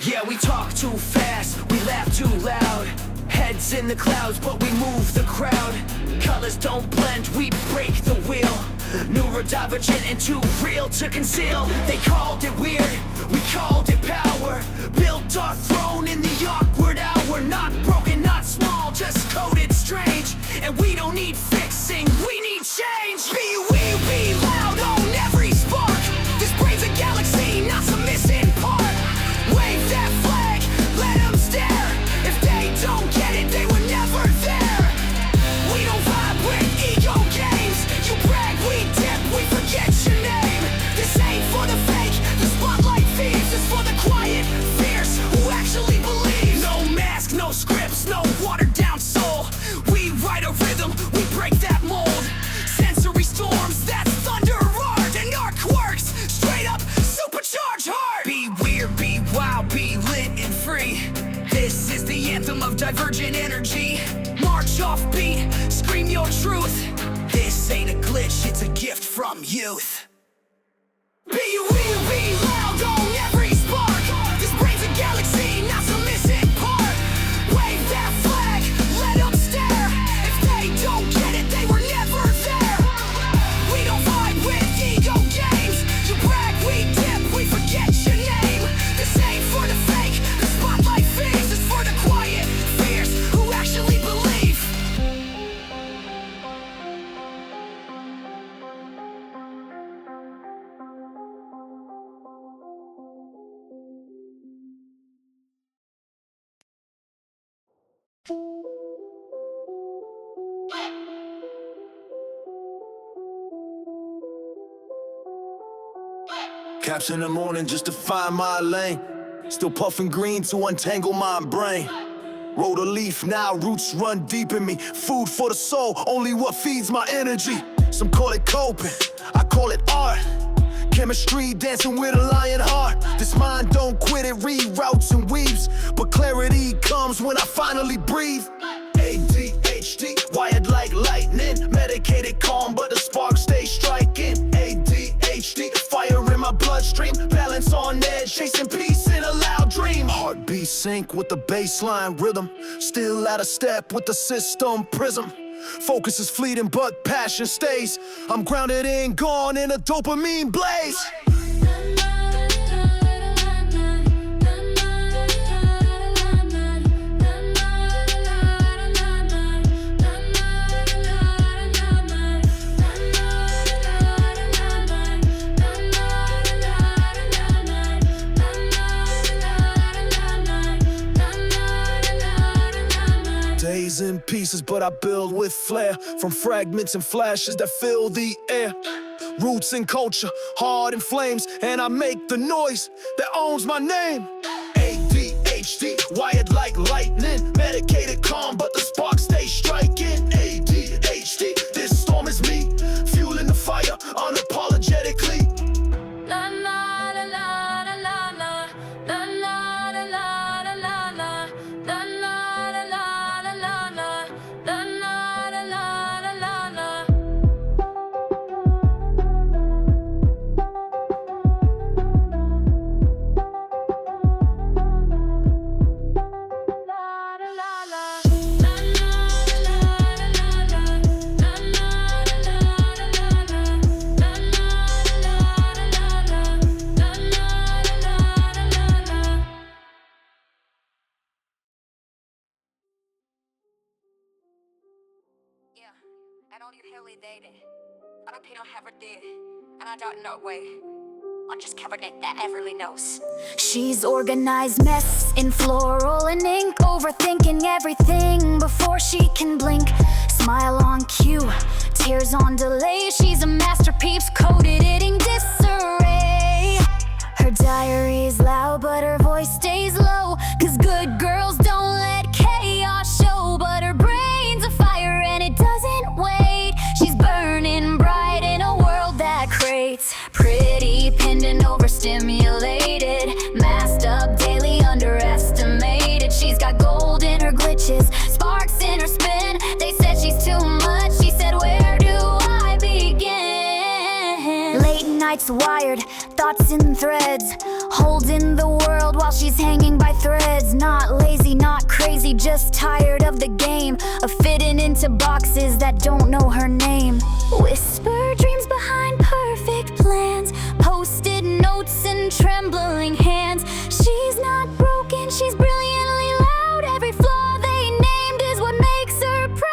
Yeah, we talk too fast, we laugh too loud. Heads in the clouds, but we move the crowd. Colors don't blend, we break the wheel. Neurodivergent and too real to conceal. They called it weird, we called it power. Built our throne in the awkward hour. Not broken, not small, just coded strange. And we don't need fixing, we need change. Be loud on every spark. This brain's a galaxy, not some missing part. Wave that flag, let them stare. If they don't get it, they were never there. We don't vibe with ego games. You brag, we dip, we forget your name. This ain't for the fake, the spotlight thieves. It's for the quiet, fierce, who actually believe. No mask, no scripts, no watered down soul. We write a rhythm, we break that mold. Sensory storms, that's thunder art. And our quirks, straight up supercharge hard. Be weird, be wild, be lit and free. This is the anthem of divergent energy. March off beat, scream your truth. This ain't a glitch, it's a gift from youth. Be loud on every spark. This brain's a galaxy, not some missing part. Wave that flag, let them stare. If they don't get it, they were never there. We don't vibe with ego games. You brag, we dip, we forget your name. This ain't for the fake, the spotlight fades. It's for the quiet, fierce, who actually believe. Caps in the morning just to find my lane. Still puffing green to untangle my brain. Rolled a leaf, now roots run deep in me. Food for the soul, only what feeds my energy. Some call it coping, I call it art. Chemistry dancing with a lion heart. This mind don't quit, it reroutes and weaves. But clarity comes when I finally breathe. ADHD, wired like lightning. Medicated calm, but the spark stays striking. ADHD, fire in my bloodstream. Balance on edge, chasing peace in a loud dream. Heartbeat sync with the baseline rhythm. Still out of step with the system prism. Focus is fleeting, but passion stays. I'm grounded in, gone in a dopamine blaze. Days in pieces, but I build with flair. From fragments and flashes that fill the air. Roots and culture, heart in flames. And I make the noise that owns my name. ADHD, wired like lightning. Medicated calm, but the spark stays striking. ADHD, this storm is me. Fueling the fire, unapologetically. La la la la la la la. La la la la la la la. La la la la la la la. La la la la la la. Yeah, I don't usually date it. I don't think I ever did. And I don't know way. I'm just Cabernet that everly knows. She's organized mess in floral and ink, overthinking everything before she can blink. Smile on cue, tears on delay. She's a masterpiece, coded it in disarray. Her diary's loud, but her voice stays low. Cause good girls don't let chaos show. But her brain's a fire and it doesn't wait. She's burning bright in a world that crates. Pretty, pinned and overstimulated. Masked up, daily underestimated. She's got gold in her glitches, sparks in her spin. They said she's too much, she said where do I begin? Late night night's wired, thoughts in threads, holding the world while she's hanging by threads. Not lazy, not crazy, just tired of the game of fitting into boxes that don't know her name. Whisper dreams behind perfect plans, post-it notes and trembling hands. She's not broken, she's brilliantly loud. Every flaw they named is what makes her proud.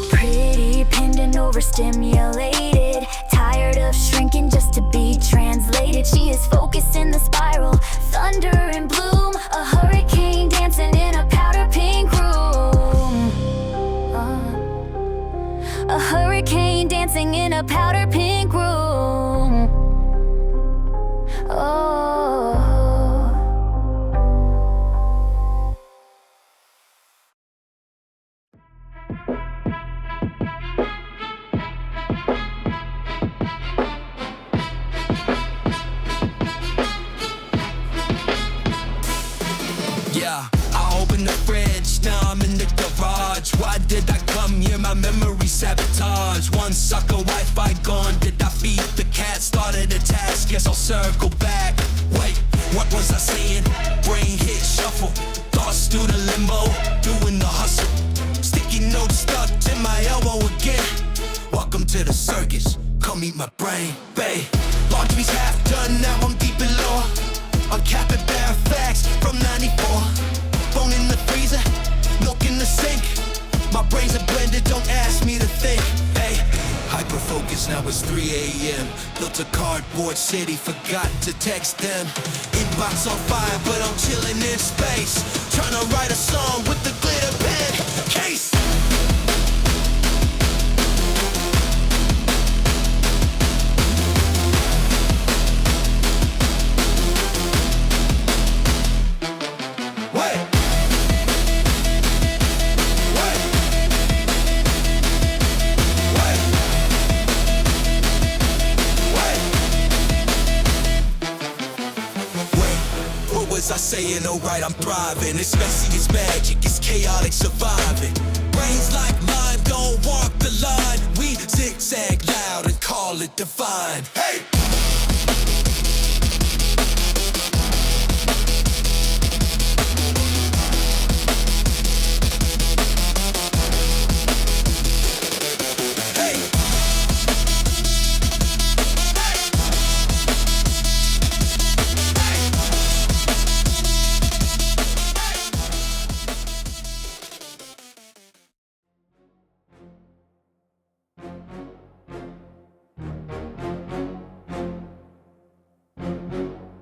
Pretty, pinned and overstimulated, tired of shrinking just to be translated. She is focused in the spiral, thunder and bloom, a hurricane dancing in a powder pink room. A hurricane dancing in a powder pink room. Oh. Yeah, I opened the fridge, now I'm in the garage. Why did I come here? My memory sabotage. One sucker Wi-Fi gone, did I feed the cat? Started a task, guess I'll circle back. Wait, what was I saying? Brain hit shuffle, thoughts through the limbo, doing the hustle. Sticky notes stuck in my elbow again. Welcome to the circus, come meet my brain, babe. Laundry's half done, now I'm deep in lore. Uncapping bare facts from 94. Bone in the freezer, milk in the sink. My brains are blended, don't ask me to think. Hey, hyper-focus, now it's 3 a.m. Built a cardboard city, forgot to text them. Inbox on fire, but I'm chilling in space. Trying to write a song with the glitter pen. Case! I saying, alright, I'm thriving. It's messy, it's magic, it's chaotic surviving. Brains like mine don't walk the line. We zigzag loud and call it divine. Hey!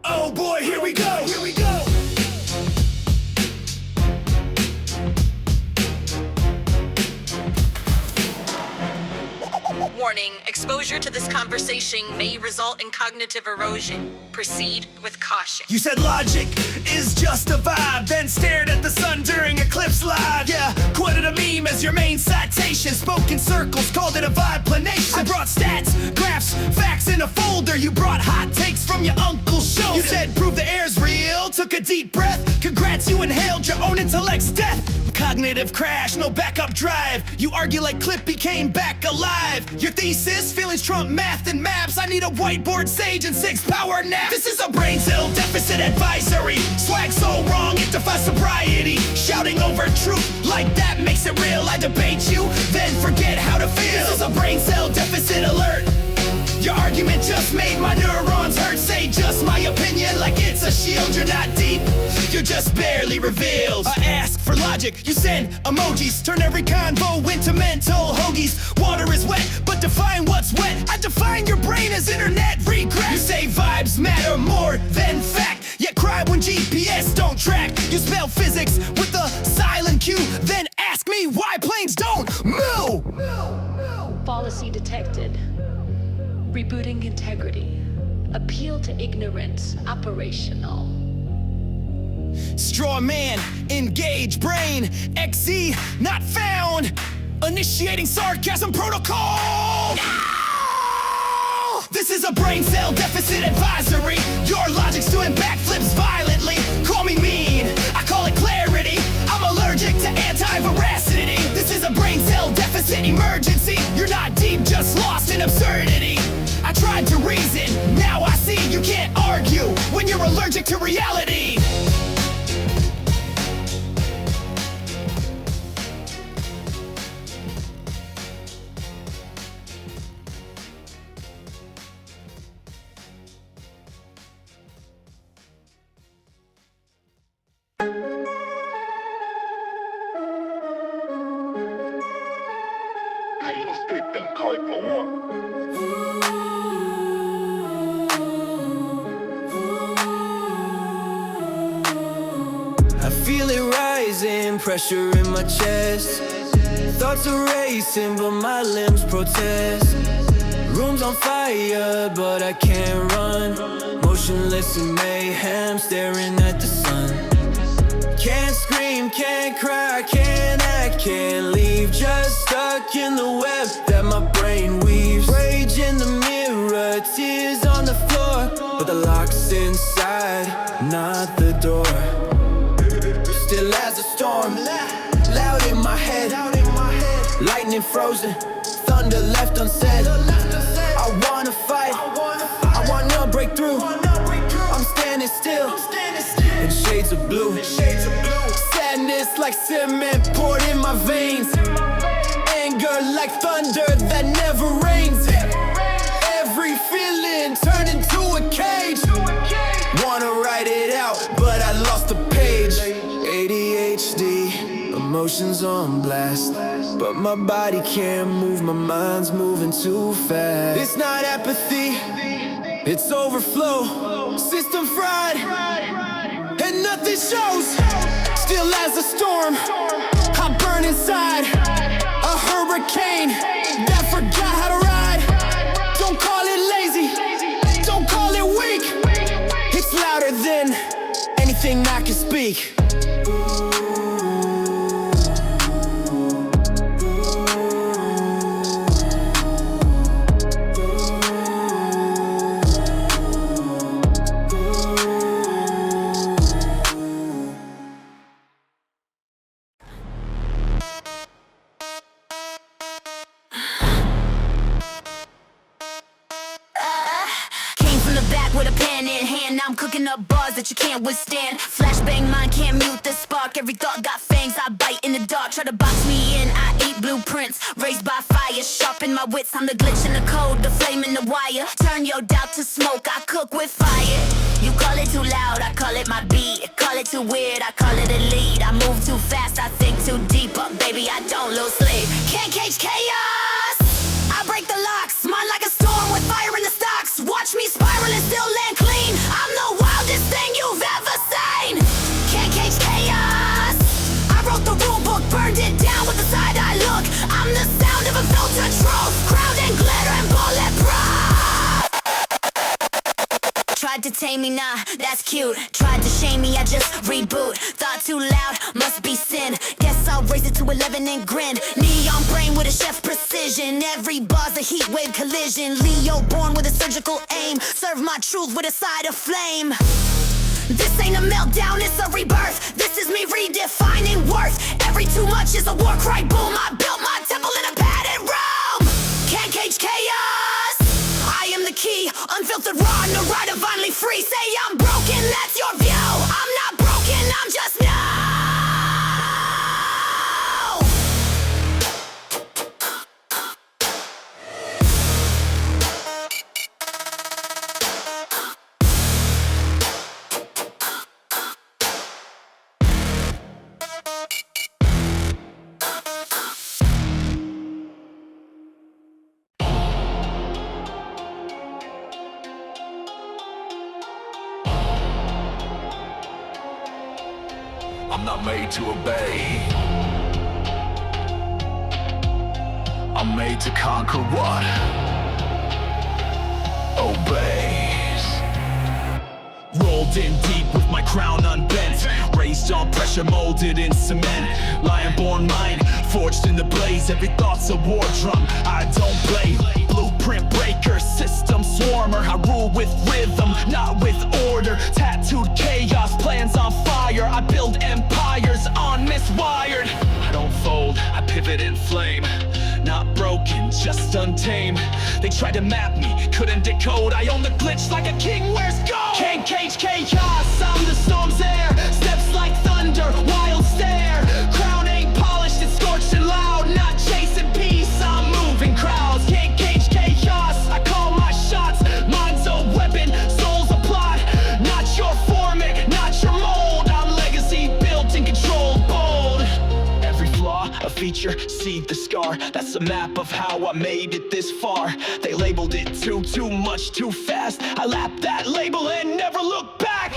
Oh boy, here we go! Here we go! Warning, exposure to this conversation may result in cognitive erosion. Proceed with caution. You said logic is just a vibe, then stared at the sun during eclipse live. Yeah, quoted a meme as your main citation. Spoke in circles, called it a vibeplanation. I brought stats, graphs, facts in a folder. You brought hot takes from your uncle's show. You said prove the air's real, took a deep breath. Congrats, you inhaled your own intellect's death. Cognitive crash, no backup drive. You argue like Clippy came back alive. Your thesis, feelings trump math and maps. I need a whiteboard sage and 6 power naps. This is a Braincell Deficit Advisory. Swag so wrong, it defies sobriety. Shouting over truth like that makes it real. I debate you, then forget how to feel. This is a Braincell Deficit alert. Your argument just made my neurons hurt. Say just my opinion like it's a shield. You're not deep, you're just barely revealed. I ask for logic, you send emojis. Turn every convo into mental hoagies. Water is wet, but define what's wet. I define your brain as internet regret. You say vibes matter more than fact, yet cry when GPS don't track. You spell physics with a silent Q, then ask me why planes don't move. Fallacy detected. Rebooting integrity. Appeal to ignorance. Operational. Straw man, engage brain. XE, not found. Initiating sarcasm protocol. No! This is a Braincell Deficit Advisory. Your logic's doing backflips violently. Call me mean, I call it clarity. I'm allergic to anti-veracity. This is a Braincell Deficit an emergency. You're not deep, just lost in absurdity. I tried to reason, now I see you can't argue when you're allergic to reality. I feel it rising, pressure in my chest. Thoughts are racing, but my limbs protest. Room's on fire, but I can't run. Motionless in mayhem, staring at the sun. Can't scream, can't cry, can't act, can't leave. Just stuck in the web that my brain weaves. Rage in the mirror, tears on the floor, but the lock's inside, not the door. Still as a storm, loud in my head. Lightning frozen, thunder left unsaid. I wanna fight, I wanna break through. I'm standing still, in shades of blue. Sadness like cement poured in my veins. Anger like thunder that never rains. Every feeling turned into a cage. Wanna write it out, but I lost the page. ADHD, emotions on blast, but my body can't move, my mind's moving too fast. It's not apathy, it's overflow. System fried, and nothing shows. Still as a storm, I burn inside. A hurricane that forgot how to ride. Don't call it lazy, don't call it weak. It's louder than anything I can speak. With a pen in hand, now I'm cooking up bars that you can't withstand. Flashbang mind can't mute the spark. Every thought got fangs, I bite in the dark. Try to box me in, I eat blueprints. Raised by fire, sharpen my wits. I'm the glitch in the code, the flame in the wire. Turn your doubt to smoke, I cook with fire. You call it too loud, I call it my beat. Call it too weird, I call it a lead. I move too fast, I think too deep. But baby, I don't lose sleep. Can't cage chaos, I break the locks. Mine like a storm with fire in the stocks. Watch me spiral and still land clean. I'm the wildest thing you've ever seen. Can't cage chaos, I wrote the rule book, burned it down with the side eye look. I'm the sound of a filtered truth, crowned in glitter and bulletproof. Tried to tame me, nah, that's cute. Tried to shame me, I just reboot. Thought too loud, must be sin. Guess I'll raise it to 11 and grin. Neon brain with a chef's precision. Every bar's a heat wave collision. Leo born with a surgical aim. Serve my truth with a side of flame. This ain't a meltdown, it's a rebirth. This is me redefining worth. Every too much is a war cry, boom. I built my temple in a padded room. Can't cage chaos, I am the key. Unfiltered raw, no right, divinely free. Say I'm broken, that's your view. I'm not broken, I'm just no. I'm not made to obey. I'm made to conquer what obeys. Rolled in deep with my crown unbent, raised on pressure, molded in cement. Lion-born mind, forged in the blaze. Every thought's a war drum, I don't play. Blueprint breaker, system swarmer. I rule with rhythm, not with order. Tattooed chaos, plans on fire. I build empires on miswired. I don't fold, I pivot in flame. not broken, just untamed. They tried to map me, couldn't decode. I own the glitch like a king wears gold. Can't cage chaos, I'm the storm's heir. Steps like thunder, wild stare. Crown ain't polished, it's scorched and loud. Not chasing peace, I'm moving crowds. Can't cage chaos, I call my shots. Mind's a weapon, soul's a plot. Not your formic, not your mold. I'm legacy built and controlled, bold. Every flaw, a feature, see the scar. That's a map of how I made it this far. They labeled it too much, too fast. I lapped that label and never looked back.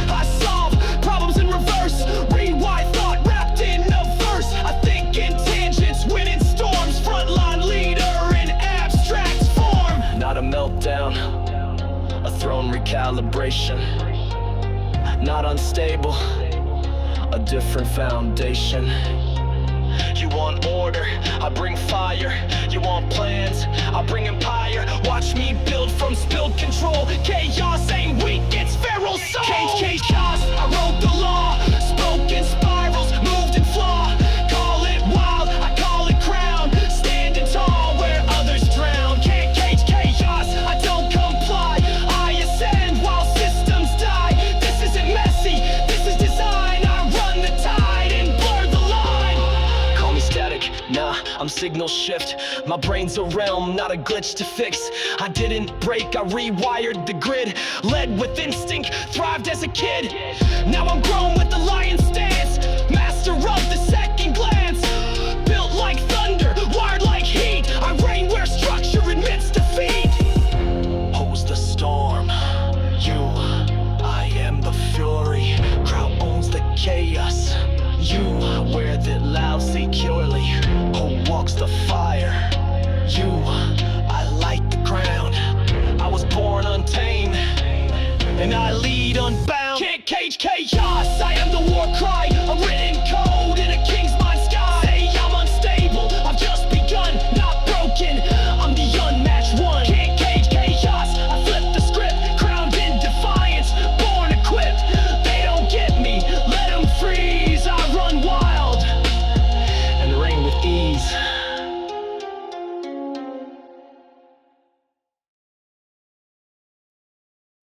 I solve problems in reverse. Rewind thought wrapped in a verse. I think in tangents, winning storms. Frontline leader in abstract form. Not a meltdown, a throne recalibration. Not unstable, a different foundation. You want order, I bring fire. You want plans, I bring empire. Watch me build from spilled control. Chaos ain't weak, it's feral soul. Cage chaos, I wrote the law. Spoke in spirals, moved in flaw. Call it wild, I call it crown. Standing tall where others drown. Can't cage chaos, I don't comply. I ascend while systems die. This isn't messy, this is design. I run the tide and blur the line. Call me static, nah, I'm signal shift. My brain's a realm, not a glitch to fix. I didn't break, I rewired the grid. Led with instinct, thrived as a kid. Now I'm grown with the lion stance. Master of the second glance. Built like thunder, wired like heat. I reign where structure admits defeat. Hose the storm, you, I am the fury. Crowd owns the chaos. You wear the loud securely. Who walks the fire? You, I light the ground. I was born untamed, and I lead unbound. Can't cage chaos.